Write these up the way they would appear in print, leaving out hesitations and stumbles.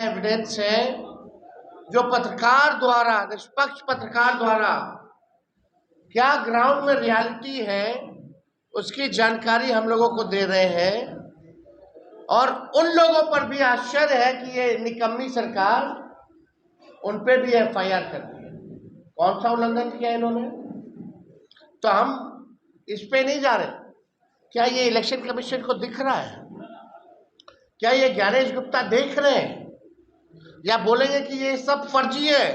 Evidence है जो पत्रकार द्वारा, निष्पक्ष पत्रकार द्वारा क्या ग्राउंड में रियलिटी है उसकी जानकारी हम लोगों को दे रहे हैं। और उन लोगों पर भी आश्चर्य है कि ये निकम्मी सरकार, उन पे भी एफआईआर कर दी है। कौन सा उल्लंघन किया इन्होंने? तो हम इस पे नहीं जा रहे। क्या ये इलेक्शन कमीशन को दिख रहा है? क्या ये ज्ञानेश गुप्ता देख रहे हैं? या बोलेंगे कि ये सब फर्जी है,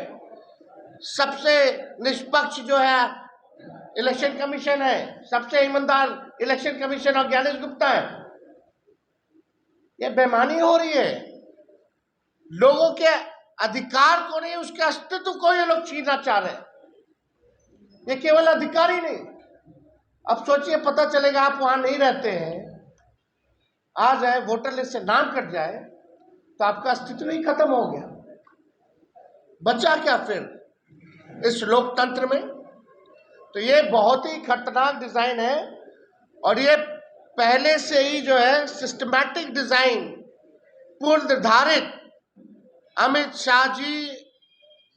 सबसे निष्पक्ष जो है इलेक्शन कमीशन है, सबसे ईमानदार इलेक्शन कमीशन और ज्ञानेश गुप्ता है? ये बेईमानी हो रही है। लोगों के अधिकार को नहीं, उसके अस्तित्व को ये लोग छीनना चाह रहे हैं। ये केवल अधिकार ही नहीं। अब सोचिए, पता चलेगा आप वहां नहीं रहते हैं, आ जाए वोटर लिस्ट से नाम कट जाए तो आपका अस्तित्व ही खत्म हो गया। बचा क्या फिर इस लोकतंत्र में? तो ये बहुत ही खतरनाक डिजाइन है और ये पहले से ही जो है सिस्टमैटिक डिजाइन, पूर्व निर्धारित, अमित शाह जी,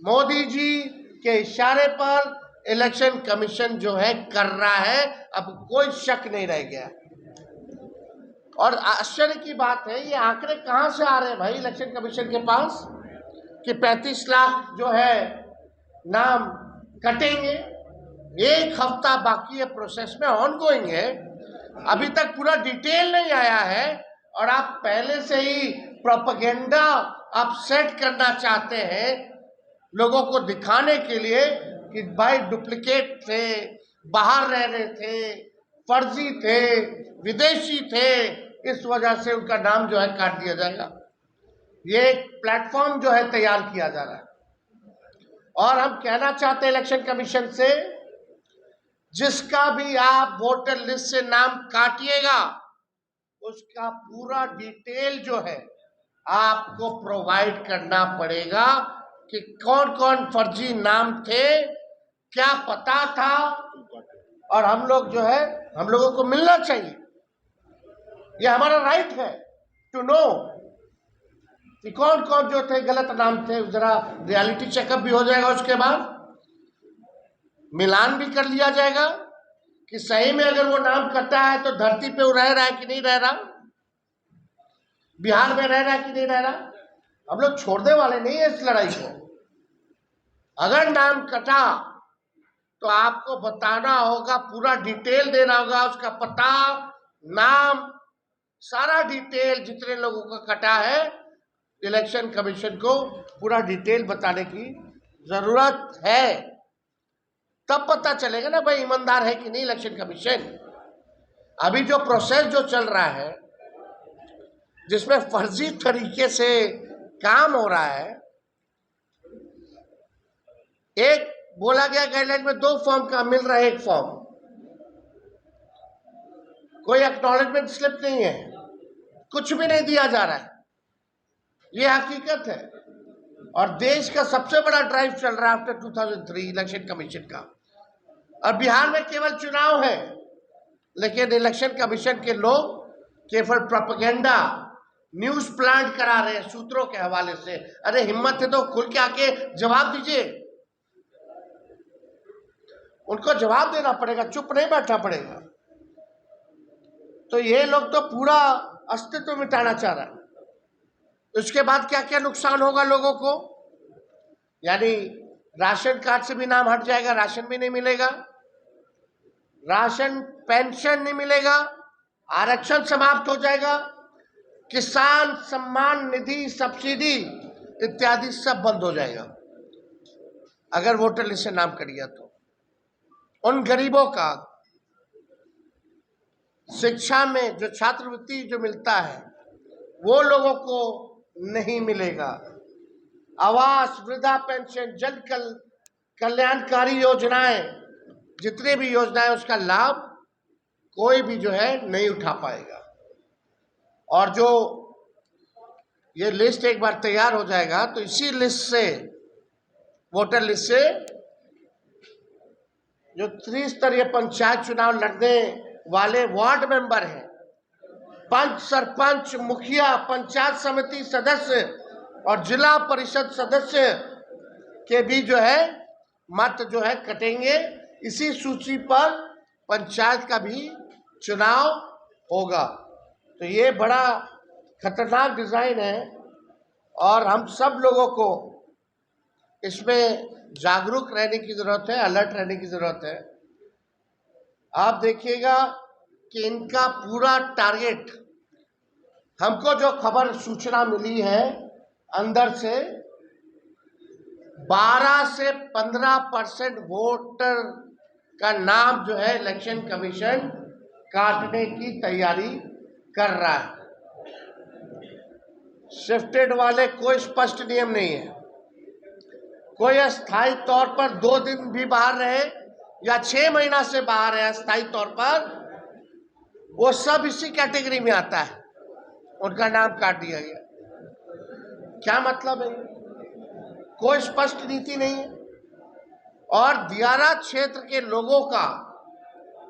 मोदी जी के इशारे पर इलेक्शन कमीशन जो है कर रहा है। अब कोई शक नहीं रह गया। और आश्चर्य की बात है, ये आंकड़े कहां से आ रहे हैं भाई इलेक्शन कमीशन के पास कि 35 लाख जो है नाम कटेंगे। एक हफ्ता बाकी है, प्रोसेस में ऑनगोइंग है, अभी तक पूरा डिटेल नहीं आया है और आप पहले से ही प्रोपेगेंडा आप सेट करना चाहते हैं लोगों को दिखाने के लिए कि भाई डुप्लीकेट थे, बाहर रह रहे थे, फर्जी थे, विदेशी थे, इस वजह से उनका नाम जो है काट दिया जाएगा। ये एक प्लेटफॉर्म जो है तैयार किया जा रहा है। और हम कहना चाहते हैं इलेक्शन कमीशन से, जिसका भी आप वोटर लिस्ट से नाम काटिएगा उसका पूरा डिटेल जो है आपको प्रोवाइड करना पड़ेगा कि कौन कौन फर्जी नाम थे, क्या पता था, और हम लोग जो है, हम लोगों को मिलना चाहिए। ये हमारा राइट है टू नो कि कौन कौन जो थे गलत नाम थे। जरा रियलिटी चेकअप भी हो जाएगा, उसके बाद मिलान भी कर लिया जाएगा कि सही में अगर वो नाम कटा है तो धरती पे वो रह रहा है कि नहीं रह रहा, बिहार में रह रहा है कि नहीं रह रहा। हम लोग छोड़ने वाले नहीं है इस लड़ाई को। अगर नाम कटा तो आपको बताना होगा, पूरा डिटेल देना होगा, उसका पता, नाम, सारा डिटेल, जितने लोगों का कटा है इलेक्शन कमीशन को पूरा डिटेल बताने की जरूरत है। तब पता चलेगा ना भाई ईमानदार है कि नहीं इलेक्शन कमीशन। अभी जो प्रोसेस जो चल रहा है जिसमें फर्जी तरीके से काम हो रहा है, एक बोला गया गाइडलाइन में 2 फॉर्म का मिल रहा है, एक फॉर्म, कोई एक्नॉलेजमेंट स्लिप नहीं है, कुछ भी नहीं दिया जा रहा है। ये हकीकत है। और देश का सबसे बड़ा ड्राइव चल रहा है आफ्टर 2003 इलेक्शन कमीशन का। और बिहार में केवल चुनाव है, लेकिन इलेक्शन कमीशन के लोग केवल प्रोपेगेंडा, न्यूज प्लांट करा रहे हैं सूत्रों के हवाले से। अरे हिम्मत है तो खुल के आके जवाब दीजिए। उनको जवाब देना पड़ेगा, चुप नहीं बैठना पड़ेगा। तो ये लोग तो पूरा अस्तित्व मिटाना चाह रहा है। उसके बाद क्या क्या नुकसान होगा लोगों को? यानी राशन कार्ड से भी नाम हट जाएगा, राशन भी नहीं मिलेगा, राशन पेंशन नहीं मिलेगा, आरक्षण समाप्त हो जाएगा, किसान सम्मान निधि, सब्सिडी इत्यादि सब बंद हो जाएगा अगर वोटर लिस्ट से नाम कट गया तो। उन गरीबों का शिक्षा में जो छात्रवृत्ति जो मिलता है वो लोगों को नहीं मिलेगा। आवास, वृद्धा पेंशन, जन कल्याणकारी योजनाएं, जितने भी योजनाएं, उसका लाभ कोई भी जो है नहीं उठा पाएगा। और जो ये लिस्ट एक बार तैयार हो जाएगा तो इसी लिस्ट से, वोटर लिस्ट से, जो त्रिस्तरीय पंचायत चुनाव लड़ने वाले वार्ड मेंबर हैं, पंच, सरपंच, मुखिया, पंचायत समिति सदस्य, और जिला परिषद सदस्य के भी जो है मत जो है कटेंगे। इसी सूची पर पंचायत का भी चुनाव होगा। तो ये बड़ा खतरनाक डिजाइन है और हम सब लोगों को इसमें जागरूक रहने की जरूरत है, अलर्ट रहने की जरूरत है। आप देखिएगा कि इनका पूरा टारगेट, हमको जो खबर सूचना मिली है अंदर से 12 से 15% वोटर का नाम जो है इलेक्शन कमीशन काटने की तैयारी कर रहा है। शिफ्टेड वाले कोई स्पष्ट नियम नहीं है। कोई अस्थायी तौर पर 2 दिन भी बाहर रहे या 6 महीना से बाहर है अस्थायी तौर पर, वो सब इसी कैटेगरी में आता है, उनका नाम काट दिया गया। क्या मतलब है? कोई स्पष्ट नीति नहीं है। और दियारा क्षेत्र के लोगों का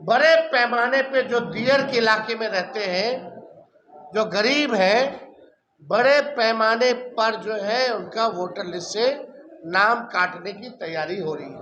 बड़े पैमाने पे, जो दियर के इलाके में रहते हैं, जो गरीब हैं, बड़े पैमाने पर जो है उनका वोटर लिस्ट से नाम काटने की तैयारी हो रही है।